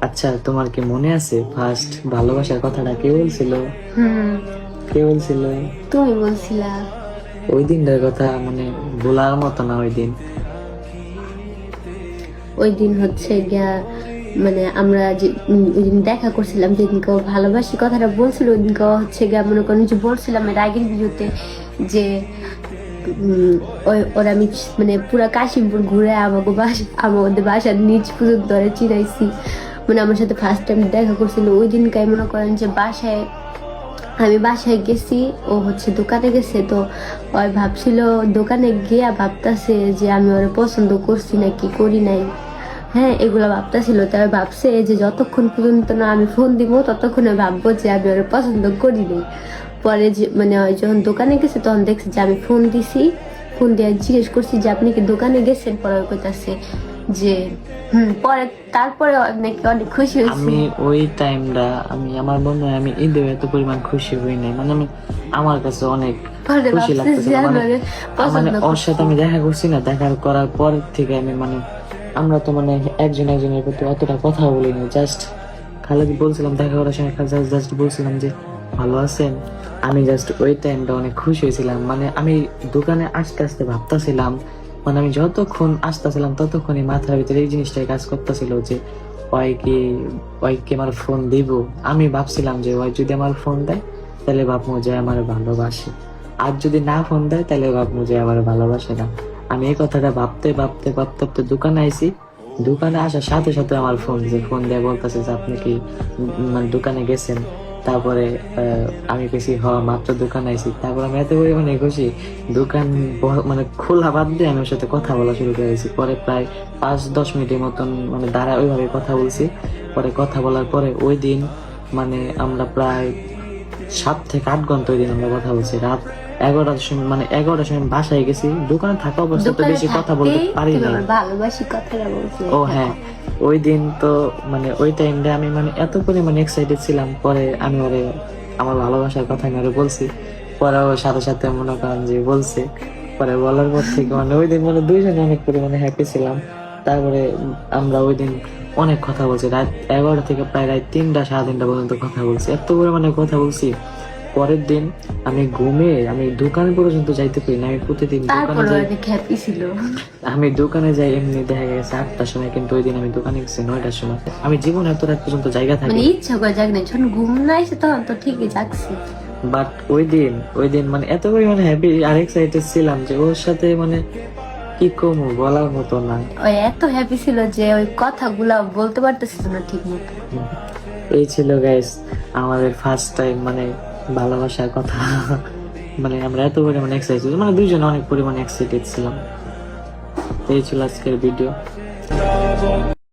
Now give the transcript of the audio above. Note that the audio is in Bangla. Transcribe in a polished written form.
আচ্ছা, তোমার কি মনে আছে ফার্স্ট ভালোবাসার কথাটা কে বলছিল? কে বলছিল? তুমি বলছিলা। ওই দিনটার কথা মানে ভোলার মতো না ওই দিন। ওই দিন হচ্ছে গিয়া মানে আমরা যে ওই দিন দেখা করছিলাম, যেদিনকে ও ভালোবাসি কথাটা বলছিল, ওই দিনকে ও হচ্ছে গিয়া মনে করেন যে বলছিলাম এর আগের ভিডিওতে যে ওরা আমি মানে পুরা কাশিমপুর ঘুরে আমাদের বাসার নিচ পর্যন্ত ওরা চিনাইছি। মানে আমার সাথে ফার্স্ট টাইম দেখা করছিল ওই দিনকে। মনে করেন যে আমি বাসায় গেছি, ও হচ্ছে দোকানে গেছে, তো ওই ভাবছিল দোকানে গিয়া ভাবতাছে যে আমি ওরে পছন্দ করছি নাকি করি নাই, হ্যাঁ এগুলো ভাবতাছিল। তবে ভাবছে যে যতক্ষণ পর্যন্ত না আমি ফোন দিব ততক্ষণে ভাববো যে আমি ওরে পছন্দ করি নাই। পরে যে মানে ওই যখন দোকানে গেছে তখন দেখছে যে আমি ফোন দিছি, ফোন দিয়ে জিজ্ঞেস করছি যে আপনি কি দোকানে গেছেন, পরে ওই কইতাছে যে পরে তারপরে নাকি অনেক খুশি হয়েছে। আমি ওই টাইমটা আমার মনে হয় আমি ঈদে এত পরিমাণ খুশি হই নাই। মানে আমি আমার কাছে অনেক পরে খুশি ভাবছে লাগতেছে। যে মানে আমি ওরে মানে পছন্দ ওর করছি। সাথে আমি দেখা করছি না, দেখার করার পর থেকে আমি মানে আমরা তো মানে একজন একজনের প্রতি অতটা কথা বলিনি। জাস্ট খালি বলছিলাম দেখা করার সময়, জাস্ট বলছিলাম যে ভালো আছেন। আমি জাস্ট ওই টাইমটা অনেক খুশি হয়েছিলাম। মানে আমি দোকানে আস্তে আস্তে ভাবতেছিলাম, মানে আমি যতক্ষণ আসতেছিলাম ততক্ষণই মাথার ভিতরে এই জিনিসটাই কাজ করতেছিল যে ওই কি আমার ফোন দিব। আমি ভাবছিলাম যে ওই যদি আমার ফোন দেয় তাহলে ভাববো যে আমার ভালোবাসে, আর যদি না ফোন দেয় তাহলে ভাববো যে আমার ভালোবাসে না। আমি এই কথাটা ভাবতে ভাবতে ভাবতে ভাবতে দোকানে আইছি। দোকানে আসার সাথে সাথে আমার ফোন দিয়ে বলতেছে যে আপনি কি মানে দোকানে গেছেন। তারপরে আমি বেশি হওয়া মাত্র দোকানে আইছি। তারপর আমি এত পরিমাণে খুশি, দোকান মানে খোলা বাদ দিয়ে আমি ওর সাথে কথা বলা শুরু করেছি। পরে প্রায় 5-10 মিনিটের মতন মানে দাঁড়ায় ওইভাবে কথা বলছি। পরে কথা বলার পরে ওই দিন মানে আমরা প্রায় 7 থেকে 8 ঘন্টা ওই দিন আমরা কথা বলছি। রাত 11টার সময় মানে 11টার সময় বাসায় গেছি। দোকানে থাকা অবস্থায় তো বেশি কথা বলতে পারি না। ভালোবাসি কথাটা বলছি। ও হ্যাঁ, ওই দিন তো মানে ওই টাইমটা আমি মানে এত পরিমাণে এক্সাইটেড ছিলাম। পরে আমি ওরে আমার ভালোবাসার কথা আমি ওরে বলছি। পরে ওর সাথে সাথে মনে করেন যে বলছে। পরে বলার পর থেকে মানে ওই দিন মানে দুইজনে অনেক পরিমাণে হ্যাপি ছিলাম। তারপরে আমরা ওই দিন অনেক কথা বলছি, রাত 11টা থেকে প্রায় রাত 3টা 3:30 পর্যন্ত কথা বলছি, এত পরিমাণে কথা বলছি। পরের দিন আমি দোকানে পর্যন্ত যাইতে পারি না। আমি প্রতিদিন দোকানে যাই, হ্যাপি ছিল। আমি দোকানে যাই এমনি দেখা গেছে 8টার সময়, কিন্তু ওই দিন আমি দোকানে গেছি 9টার সময়। আমি জীবনে এত রাত পর্যন্ত জায়গা থাকি মানে ইচ্ছা করে জাগ নাই, যখন ঘুম না এসে তখন তো ঠিকই জাগছি। বাট ওই দিন মানে এত পরিমাণে হ্যাপি আর এক্সাইটেড ছিলাম যে ওর সাথে মানে কি কমু বলার মতো না। ওই এত হ্যাপি ছিল যে ওই কথাগুলা বলতে পারতেছিল না ঠিক মতো। এই ছিল গাইস আমাদের ফার্স্ট টাইম মানে ভালোবাসার কথা। মানে আমরা এত পরিমাণে এক্সাইটেড, মানে দুইজন অনেক পরিমাণে এক্সাইটেড ছিলাম। এই ছিল আজকের ভিডিও।